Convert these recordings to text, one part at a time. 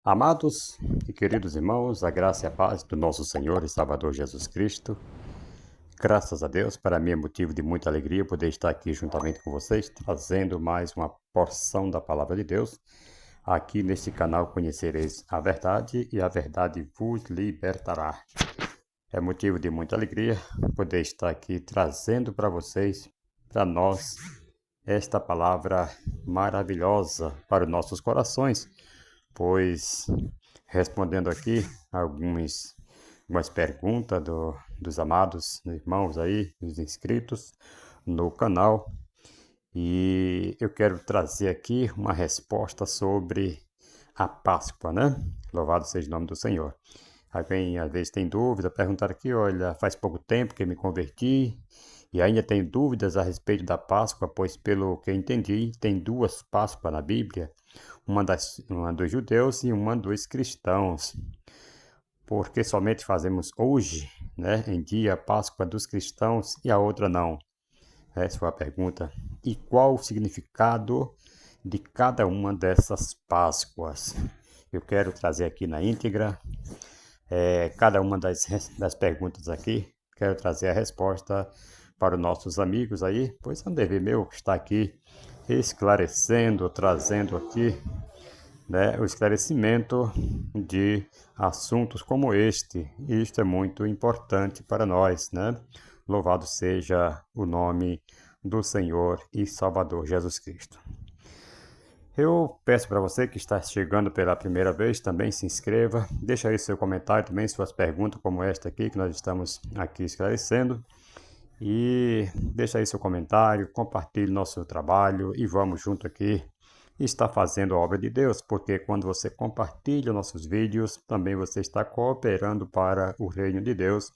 Amados e queridos irmãos, a graça e a paz do nosso Senhor e Salvador Jesus Cristo. Graças a Deus, para mim é motivo de muita alegria poder estar aqui juntamente com vocês, trazendo mais uma porção da Palavra de Deus. Aqui neste canal conhecereis a verdade e a verdade vos libertará. É motivo de muita alegria poder estar aqui trazendo para vocês, para nós, esta palavra maravilhosa para os nossos corações, pois respondendo aqui algumas perguntas dos amados irmãos aí, dos inscritos no canal, e eu quero trazer aqui uma resposta sobre a Páscoa, né? Louvado seja o nome do Senhor. Alguém às vezes tem dúvida, perguntar aqui, olha, faz pouco tempo que me converti e ainda tenho dúvidas a respeito da Páscoa, pois pelo que eu entendi, tem duas Páscoas na Bíblia, uma dos judeus e uma dos cristãos. Porque somente fazemos hoje, né, em dia, a Páscoa dos cristãos e a outra não? Essa foi a pergunta. E qual o significado de cada uma dessas Páscoas? Eu quero trazer aqui na íntegra cada uma das perguntas aqui. Quero trazer a resposta para os nossos amigos aí, pois é um dever meu estar aqui esclarecendo, trazendo aqui, né, o esclarecimento de assuntos como este. E isto é muito importante para nós, né? Louvado seja o nome do Senhor e Salvador Jesus Cristo. Eu peço para você que está chegando pela primeira vez, também se inscreva, deixa aí seu comentário também, suas perguntas como esta aqui, que nós estamos aqui esclarecendo. E deixa aí seu comentário, compartilhe nosso trabalho e vamos junto aqui estar fazendo a obra de Deus, porque quando você compartilha nossos vídeos, também você está cooperando para o reino de Deus,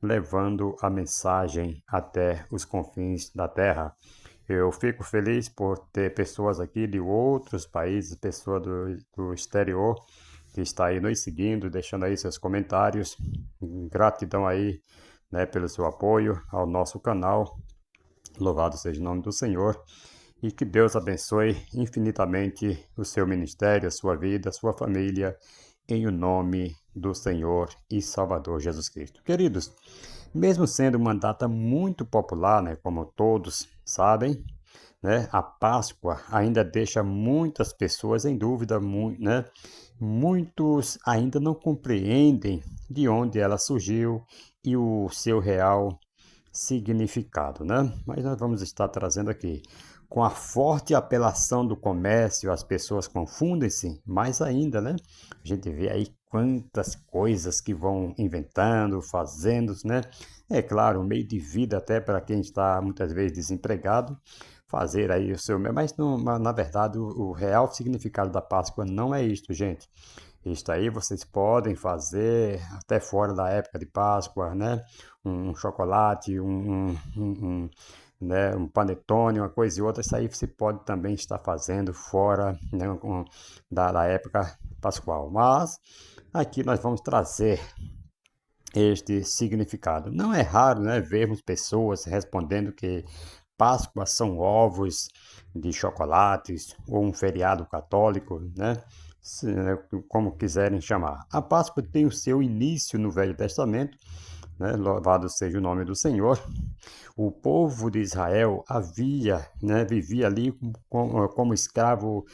levando a mensagem até os confins da terra. Eu fico feliz por ter pessoas aqui de outros países, pessoas do exterior, que está aí nos seguindo, deixando aí seus comentários. Gratidão aí, né, pelo seu apoio ao nosso canal. Louvado seja o nome do Senhor. E que Deus abençoe infinitamente o seu ministério, a sua vida, a sua família, em o nome do Senhor e Salvador Jesus Cristo. Queridos, mesmo sendo uma data muito popular, né, como todos sabem, né, a Páscoa ainda deixa muitas pessoas em dúvida, né? Muitos ainda não compreendem de onde ela surgiu e o seu real significado, né? Mas nós vamos estar trazendo aqui. Com a forte apelação do comércio, as pessoas confundem-se mais ainda, né? A gente vê aí quantas coisas que vão inventando, fazendo, né? É claro, um meio de vida até para quem está muitas vezes desempregado, fazer aí o seu... Mas não, na verdade o real significado da Páscoa não é isto, gente. Isto aí vocês podem fazer até fora da época de Páscoa, né? Um chocolate, né, um panetone, uma coisa e outra. Isso aí você pode também estar fazendo fora, né, da época pascual. Mas aqui nós vamos trazer este significado. Não é raro, né, vermos pessoas respondendo que Páscoa são ovos de chocolates ou um feriado católico, né? Como quiserem chamar. A Páscoa tem o seu início no Velho Testamento, né? Louvado seja o nome do Senhor. O povo de Israel vivia ali como escravo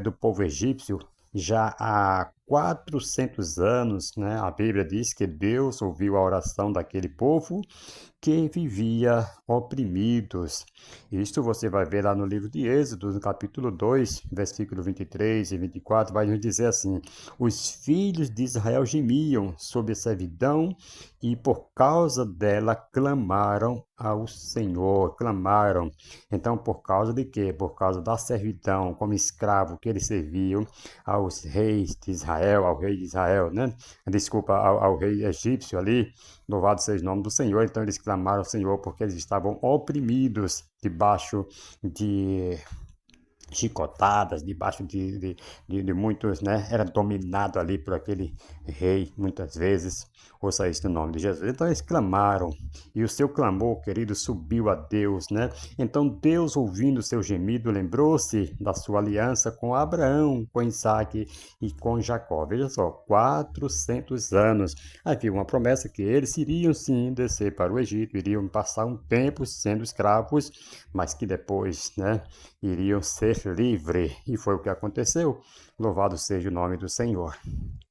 do povo egípcio já há 400 anos, né? A Bíblia diz que Deus ouviu a oração daquele povo que vivia oprimidos. Isto você vai ver lá no livro de Êxodo, no capítulo 2, versículo 23 e 24, vai nos dizer assim: os filhos de Israel gemiam sob a servidão e por causa dela clamaram ao Senhor, clamaram. Então, por causa de quê? Por causa da servidão, como escravo que eles serviam aos reis de Israel, ao rei de Israel, né? Desculpa, ao rei egípcio ali. Louvado seja o nome do Senhor. Então eles clamaram ao Senhor porque eles estavam oprimidos debaixo chicotadas, debaixo de muitos, né? Era dominado ali por aquele rei, muitas vezes. Ouça isso no nome de Jesus. Então eles clamaram, e o seu clamor, querido, subiu a Deus, né? Então Deus, ouvindo o seu gemido, lembrou-se da sua aliança com Abraão, com Isaac e com Jacó. Veja só, 400 anos. Havia uma promessa que eles iriam sim descer para o Egito, iriam passar um tempo sendo escravos, mas que depois, né, iriam ser livres. E foi o que aconteceu. Louvado seja o nome do Senhor.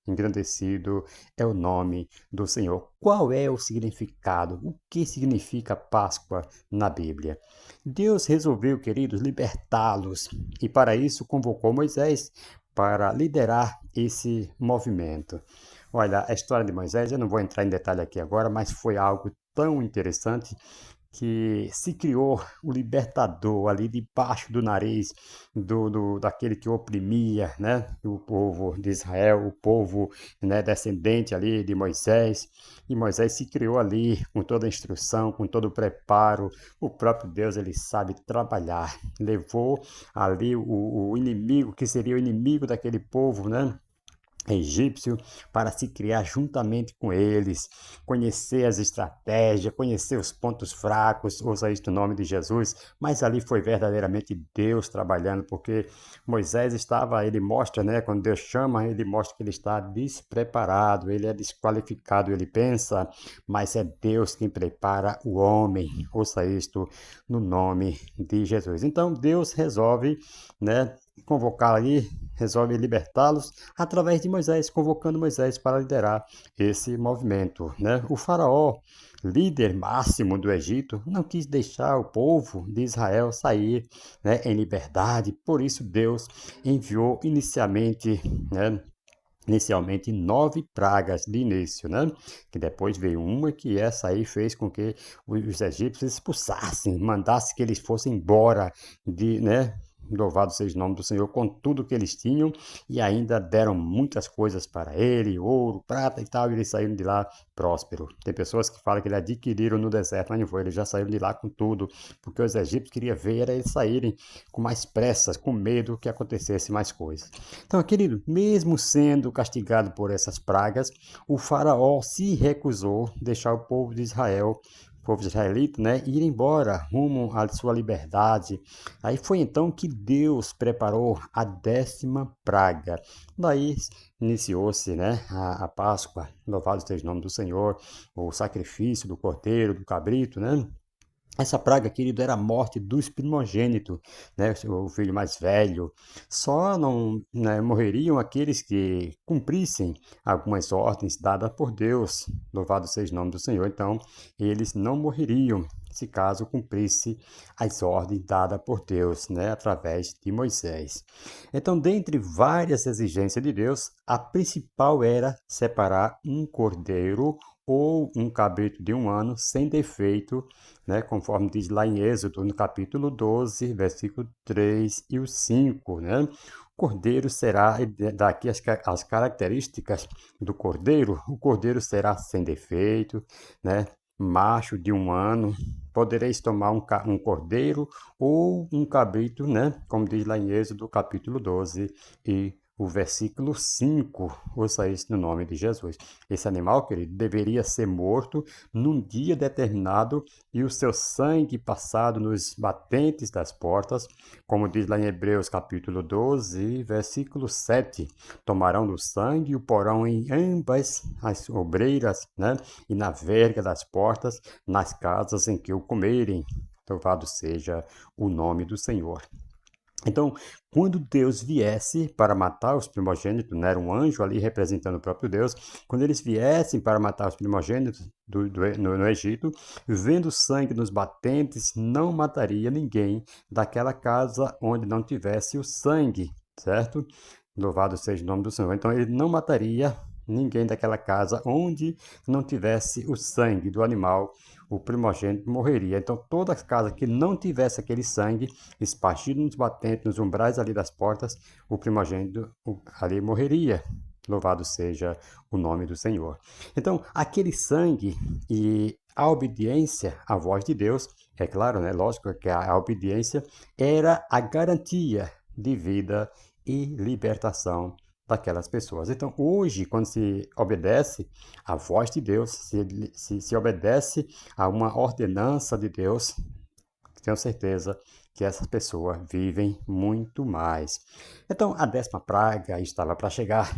Engrandecido é o nome do Senhor. Qual é o significado? O que significa Páscoa na Bíblia? Deus resolveu, queridos, libertá-los e para isso convocou Moisés para liderar esse movimento. Olha, a história de Moisés, eu não vou entrar em detalhe aqui agora, mas foi algo tão interessante que se criou o libertador ali debaixo do nariz daquele que oprimia, né, o povo de Israel, o povo, né, descendente ali de Moisés. E Moisés se criou ali com toda a instrução, com todo o preparo. O próprio Deus, ele sabe trabalhar. Levou ali o inimigo, que seria o inimigo daquele povo, né, egípcio, para se criar juntamente com eles, conhecer as estratégias, conhecer os pontos fracos, ouça isto no nome de Jesus, mas ali foi verdadeiramente Deus trabalhando, porque Moisés estava, ele mostra, né, quando Deus chama, ele mostra que ele está despreparado, ele é desqualificado, ele pensa, mas é Deus quem prepara o homem, ouça isto no nome de Jesus. Então Deus resolve, né, convocar ali, resolve libertá-los através de Moisés, convocando Moisés para liderar esse movimento, né? O faraó, líder máximo do Egito, não quis deixar o povo de Israel sair, né, em liberdade, por isso Deus enviou inicialmente 9 pragas de início, né? Que depois veio uma que essa aí fez com que os egípcios expulsassem, mandasse que eles fossem embora né? Louvado seja o nome do Senhor, com tudo que eles tinham, e ainda deram muitas coisas para ele, ouro, prata e tal, e eles saíram de lá próspero. Tem pessoas que falam que eles adquiriram no deserto, mas não foi, eles já saíram de lá com tudo, porque os egípcios queriam ver era eles saírem com mais pressas, com medo que acontecesse mais coisas. Então, querido, mesmo sendo castigado por essas pragas, o faraó se recusou a deixar o povo de Israel, o povo israelita, né, ir embora rumo à sua liberdade. Aí foi então que Deus preparou a 10ª praga. Daí iniciou-se, né, a Páscoa, louvado seja o nome do Senhor, o sacrifício do cordeiro, do cabrito, né? Essa praga, querido, era a morte dos primogênitos, né? O filho mais velho. Só não, né, morreriam aqueles que cumprissem algumas ordens dadas por Deus. Louvado seja o nome do Senhor. Então, eles não morreriam se caso cumprisse as ordens dadas por Deus, né, através de Moisés. Então, dentre várias exigências de Deus, a principal era separar um cordeiro ou um cabrito de 1 ano sem defeito, né, conforme diz lá em Êxodo, no capítulo 12, versículo 3 e o 5, né? O cordeiro será, daqui as características do cordeiro, o cordeiro será sem defeito, né? Macho de 1 ano, podereis tomar um cordeiro ou um cabrito, né? Como diz lá em Êxodo, capítulo 12 e o versículo 5, ouça isso no nome de Jesus. Esse animal, querido, deveria ser morto num dia determinado e o seu sangue passado nos batentes das portas, como diz lá em Hebreus capítulo 12, versículo 7. Tomarão do sangue e o porão em ambas as obreiras, né? E na verga das portas, nas casas em que o comerem. Louvado seja o nome do Senhor. Então, quando Deus viesse para matar os primogênitos, né, era um anjo ali representando o próprio Deus, quando eles viessem para matar os primogênitos no Egito, vendo sangue nos batentes, não mataria ninguém daquela casa onde não tivesse o sangue, certo? Louvado seja o nome do Senhor. Então, ele não mataria ninguém daquela casa onde não tivesse o sangue do animal, o primogênito morreria. Então, toda casa que não tivesse aquele sangue espargido nos batentes, nos umbrais ali das portas, o primogênito ali morreria. Louvado seja o nome do Senhor. Então, aquele sangue e a obediência à voz de Deus, é claro, né? Lógico que a obediência era a garantia de vida e libertação daquelas pessoas. Então, hoje, quando se obedece à voz de Deus, se obedece a uma ordenança de Deus, tenho certeza que essas pessoas vivem muito mais. Então, a 10ª praga estava para chegar,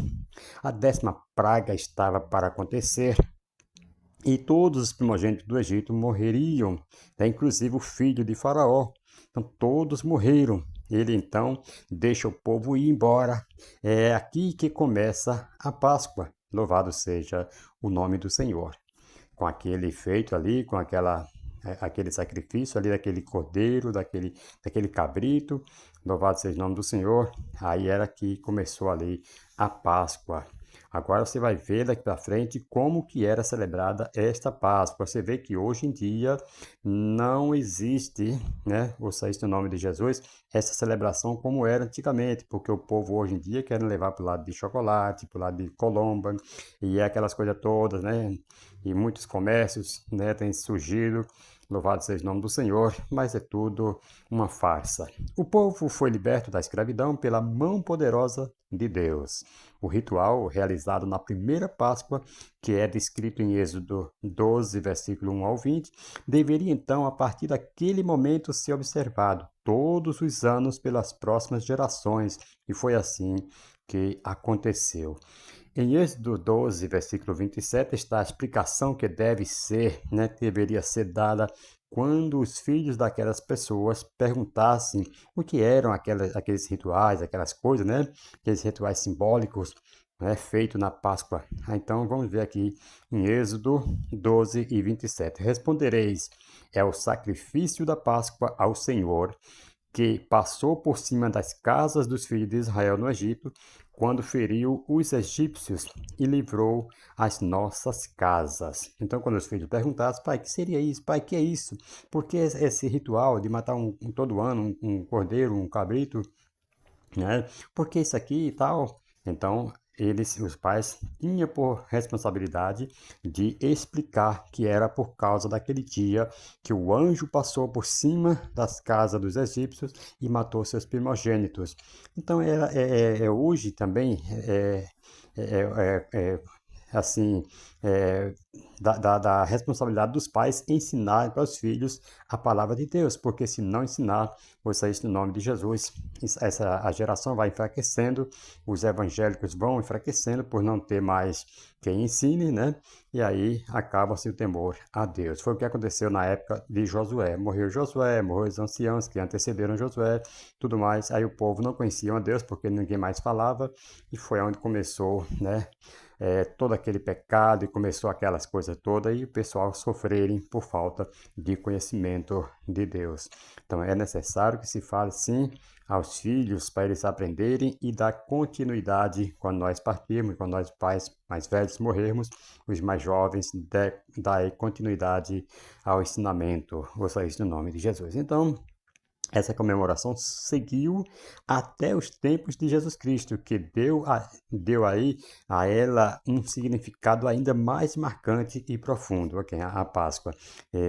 a 10ª praga estava para acontecer, e todos os primogênitos do Egito morreriam, né? Inclusive o filho de Faraó. Então, todos morreram. Ele então deixa o povo ir embora. É aqui que começa a Páscoa. Louvado seja o nome do Senhor. Com aquele feito ali, com aquele sacrifício ali, daquele cordeiro, daquele cabrito. Louvado seja o nome do Senhor. Aí era que começou ali a Páscoa. Agora você vai ver daqui para frente como que era celebrada esta Páscoa. Você vê que hoje em dia não existe, né, ou seja, no nome de Jesus, essa celebração como era antigamente, porque o povo hoje em dia quer levar para o lado de chocolate, para o lado de colomba, e é aquelas coisas todas, né? E muitos comércios, né, têm surgido. Louvado seja o nome do Senhor, mas é tudo uma farsa. O povo foi liberto da escravidão pela mão poderosa de Deus. O ritual realizado na primeira Páscoa, que é descrito em Êxodo 12, versículo 1 ao 20, deveria então, a partir daquele momento, ser observado todos os anos pelas próximas gerações, e foi assim que aconteceu. Em Êxodo 12, versículo 27, está a explicação que deveria ser dada quando os filhos daquelas pessoas perguntassem o que eram aqueles rituais, aquelas coisas, né? Aqueles rituais simbólicos, né? Feitos na Páscoa. Então, vamos ver aqui em Êxodo 12 e 27. Respondereis, é o sacrifício da Páscoa ao Senhor, que passou por cima das casas dos filhos de Israel no Egito, quando feriu os egípcios e livrou as nossas casas. Então, quando os filhos perguntassem, pai, que seria isso? Pai, que é isso? Por que esse ritual de matar todo ano um cordeiro, um cabrito, né? Por que isso aqui e tal? Então, os pais, tinham por responsabilidade de explicar que era por causa daquele dia que o anjo passou por cima das casas dos egípcios e matou seus primogênitos. Então, hoje também assim, é, da responsabilidade dos pais ensinar para os filhos a palavra de Deus, porque se não ensinar, você no nome de Jesus, a geração vai enfraquecendo, os evangélicos vão enfraquecendo por não ter mais quem ensine, né? E aí acaba-se o temor a Deus. Foi o que aconteceu na época de Josué. Morreu os anciãos que antecederam Josué, tudo mais. Aí o povo não conhecia a Deus porque ninguém mais falava, e foi onde começou, né? Todo aquele pecado, e começou aquelas coisas todas, e o pessoal sofrerem por falta de conhecimento de Deus. Então é necessário que se fale sim aos filhos para eles aprenderem e dar continuidade quando nós partirmos, quando nós pais mais velhos morrermos, os mais jovens dar continuidade ao ensinamento, ou seja, no nome de Jesus. Então, essa comemoração seguiu até os tempos de Jesus Cristo, que deu aí a ela um significado ainda mais marcante e profundo, okay? A Páscoa.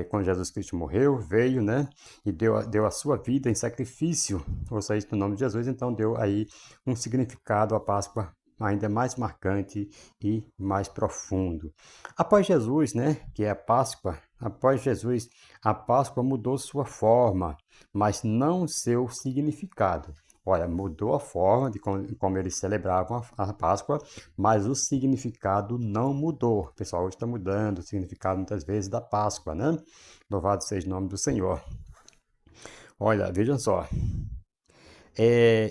Quando Jesus Cristo morreu, veio, né, e deu a sua vida em sacrifício, ou seja, no nome de Jesus, então deu aí um significado à Páscoa ainda mais marcante e mais profundo. Após Jesus, né, que é a Páscoa, após Jesus, a Páscoa mudou sua forma, mas não seu significado. Olha, mudou a forma de como eles celebravam a Páscoa, mas o significado não mudou. O pessoal hoje está mudando o significado muitas vezes da Páscoa, né? Louvado seja o nome do Senhor. Olha, vejam só.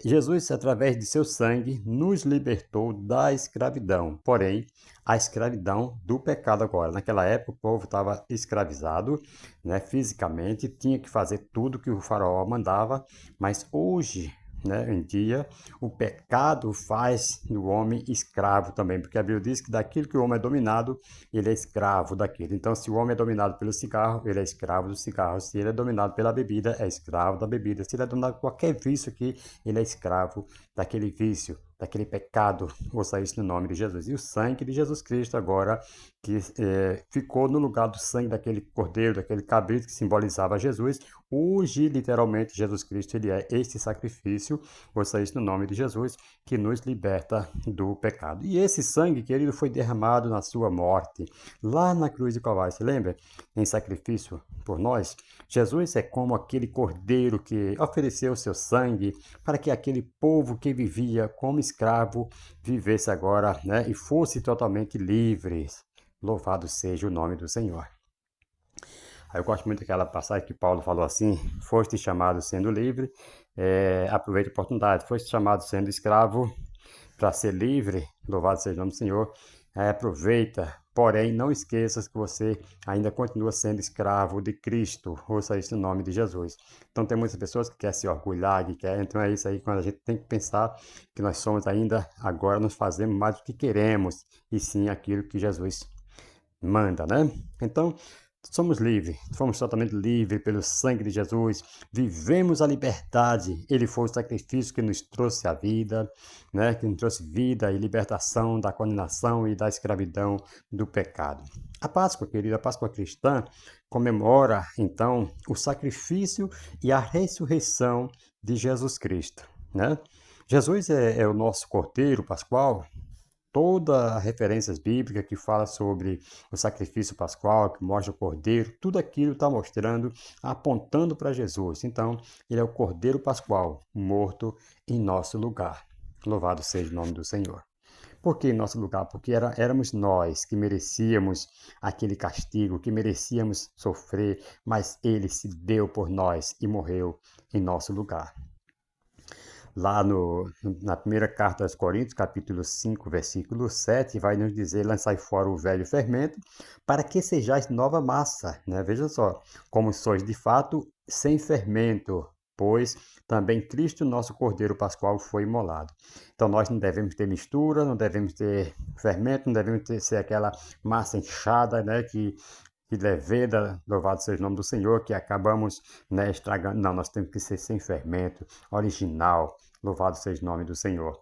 Jesus, através de seu sangue, nos libertou da escravidão, porém, a escravidão do pecado agora. Naquela época, o povo estava escravizado, né, fisicamente, tinha que fazer tudo que o faraó mandava, mas hoje, né, em dia, o pecado faz do homem escravo também, porque a Bíblia diz que daquilo que o homem é dominado, ele é escravo daquilo. Então, se o homem é dominado pelo cigarro, ele é escravo do cigarro. Se ele é dominado pela bebida, é escravo da bebida. Se ele é dominado por qualquer vício aqui, ele é escravo daquele vício. daquele pecado, ouça isso no nome de Jesus. E o sangue de Jesus Cristo agora, que ficou no lugar do sangue daquele cordeiro, daquele cabrito que simbolizava Jesus, hoje, literalmente, Jesus Cristo, ele é este sacrifício, ouça isso no nome de Jesus, que nos liberta do pecado. E esse sangue, querido, foi derramado na sua morte, lá na cruz de Calvário, você lembra? Em sacrifício por nós. Jesus é como aquele cordeiro que ofereceu seu sangue para que aquele povo que vivia como escravo vivesse agora, né, e fosse totalmente livre. Louvado seja o nome do Senhor. Aí eu gosto muito daquela passagem que Paulo falou assim: foste chamado sendo livre, aproveite a oportunidade. Foste chamado sendo escravo para ser livre, louvado seja o nome do Senhor. Aproveita, porém não esqueças que você ainda continua sendo escravo de Cristo. Ouça isso no nome de Jesus. Então tem muitas pessoas que querem se orgulhar, então é isso aí, quando a gente tem que pensar que nós somos ainda, agora nós fazemos mais do que queremos, e sim aquilo que Jesus manda, né? Então, somos livres, fomos totalmente livres pelo sangue de Jesus, vivemos a liberdade. Ele foi o sacrifício que nos trouxe a vida, né? Que nos trouxe vida e libertação da condenação e da escravidão do pecado. A Páscoa, querida, a Páscoa cristã, comemora, então, o sacrifício e a ressurreição de Jesus Cristo, né? Jesus é o nosso cordeiro pascual. Toda a referências bíblicas que fala sobre o sacrifício pascual, que mostra o cordeiro, tudo aquilo está mostrando, apontando para Jesus. Então, ele é o cordeiro pascual, morto em nosso lugar. Louvado seja o nome do Senhor. Por que em nosso lugar? Porque éramos nós que merecíamos aquele castigo, que merecíamos sofrer, mas ele se deu por nós e morreu em nosso lugar. Lá na primeira carta aos Coríntios, capítulo 5, versículo 7, vai nos dizer: lançai fora o velho fermento, para que sejais nova massa, né? Veja só, como sois de fato sem fermento, pois também Cristo, nosso Cordeiro Pascual, foi imolado. Então nós não devemos ter mistura, não devemos ter fermento, não devemos ser aquela massa inchada, né, que leveda, louvado seja o nome do Senhor, que acabamos, né, estragando. Não, nós temos que ser sem fermento, original. Louvado seja o nome do Senhor.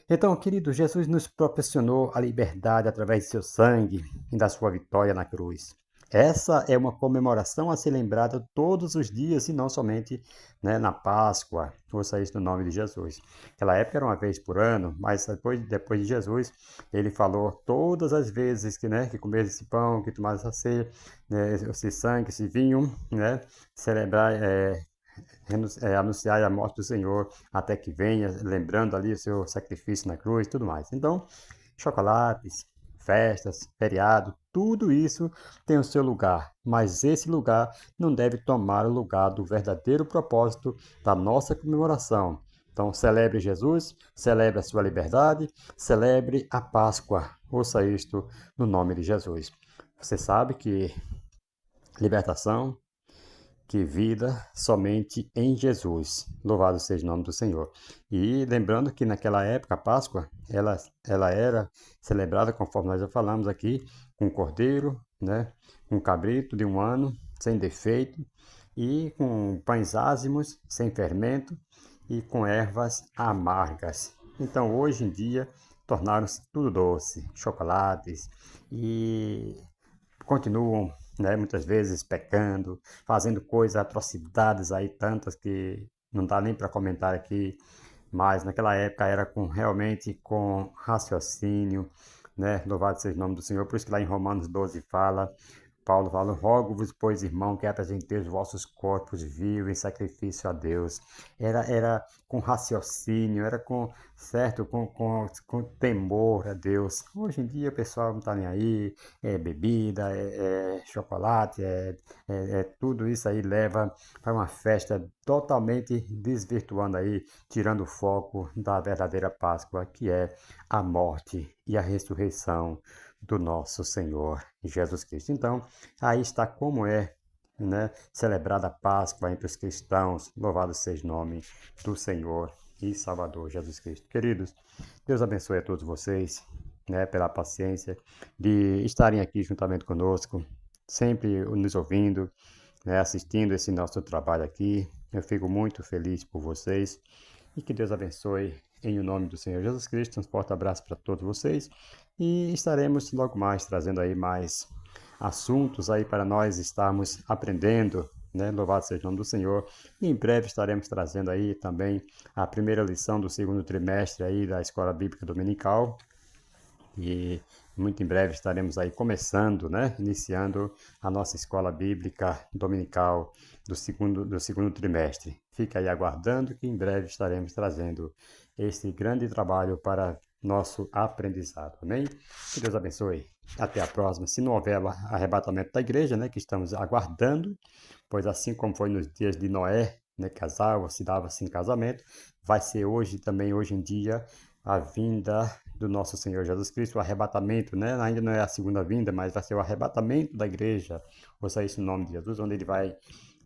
Então, querido, Jesus nos proporcionou a liberdade através de seu sangue e da sua vitória na cruz. Essa é uma comemoração a ser lembrada todos os dias e não somente, né, na Páscoa. Ouça isso no nome de Jesus. Naquela época era uma vez por ano, mas depois de Jesus, ele falou todas as vezes que, né, que comer esse pão, que tomar essa ceia, né, esse sangue, esse vinho, né, celebrar, anunciar a morte do Senhor até que venha, lembrando ali o seu sacrifício na cruz e tudo mais. Então, chocolates, festas, feriado, tudo isso tem o seu lugar, mas esse lugar não deve tomar o lugar do verdadeiro propósito da nossa comemoração. Então, celebre Jesus, celebre a sua liberdade, celebre a Páscoa. Ouça isto no nome de Jesus. Você sabe que libertação, que vida somente em Jesus. Louvado seja o nome do Senhor. E lembrando que naquela época, a Páscoa, ela era celebrada, conforme nós já falamos aqui, com cordeiro, né? Com cabrito de 1 ano, sem defeito, e com pães ázimos, sem fermento, e com ervas amargas. Então, hoje em dia, tornaram-se tudo doce, chocolates, e continuam, né, muitas vezes pecando, fazendo coisas, atrocidades aí tantas que não dá nem para comentar aqui, mas naquela época era realmente com raciocínio, né? Louvado seja o nome do Senhor. Por isso que lá em Romanos 12 Paulo fala: rogo-vos, pois, irmão, que apresenteis os vossos corpos vivos em sacrifício a Deus. Era com raciocínio, era com, certo, com temor a Deus. Hoje em dia o pessoal não está nem aí, é bebida, é chocolate, tudo isso aí leva para uma festa totalmente desvirtuando aí, tirando o foco da verdadeira Páscoa, que é a morte e a ressurreição do nosso Senhor Jesus Cristo. Então, aí está como é, né, celebrada a Páscoa entre os cristãos. Louvado seja o nome do Senhor e Salvador Jesus Cristo. Queridos, Deus abençoe a todos vocês, né, pela paciência de estarem aqui juntamente conosco, sempre nos ouvindo, né, assistindo esse nosso trabalho aqui. Eu fico muito feliz por vocês e que Deus abençoe em o nome do Senhor Jesus Cristo. Um forte abraço para todos vocês e estaremos logo mais trazendo aí mais assuntos aí para nós estarmos aprendendo, né? Louvado seja o nome do Senhor. E em breve estaremos trazendo aí também a primeira lição do segundo trimestre aí da Escola Bíblica Dominical. E muito em breve estaremos aí começando, né? Iniciando a nossa Escola Bíblica Dominical do segundo trimestre. Fica aí aguardando que em breve estaremos trazendo esse grande trabalho para nosso aprendizado. Amém? Que Deus abençoe. Até a próxima. Se não houver arrebatamento da igreja, né, que estamos aguardando, pois assim como foi nos dias de Noé, né, casal, se dava-se em casamento, vai ser hoje também, hoje em dia, a vinda do nosso Senhor Jesus Cristo, o arrebatamento, né? Ainda não é a segunda vinda, mas vai ser o arrebatamento da igreja, ouça isso no nome de Jesus, onde ele vai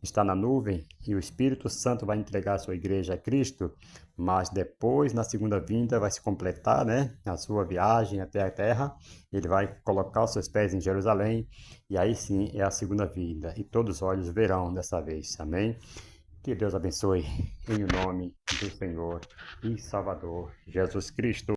estar na nuvem e o Espírito Santo vai entregar a sua igreja a Cristo, mas depois, na segunda vinda, vai se completar, né, a sua viagem até a terra, ele vai colocar os seus pés em Jerusalém, e aí sim é a segunda vinda, e todos os olhos verão dessa vez, amém? Que Deus abençoe, em nome do Senhor e Salvador Jesus Cristo.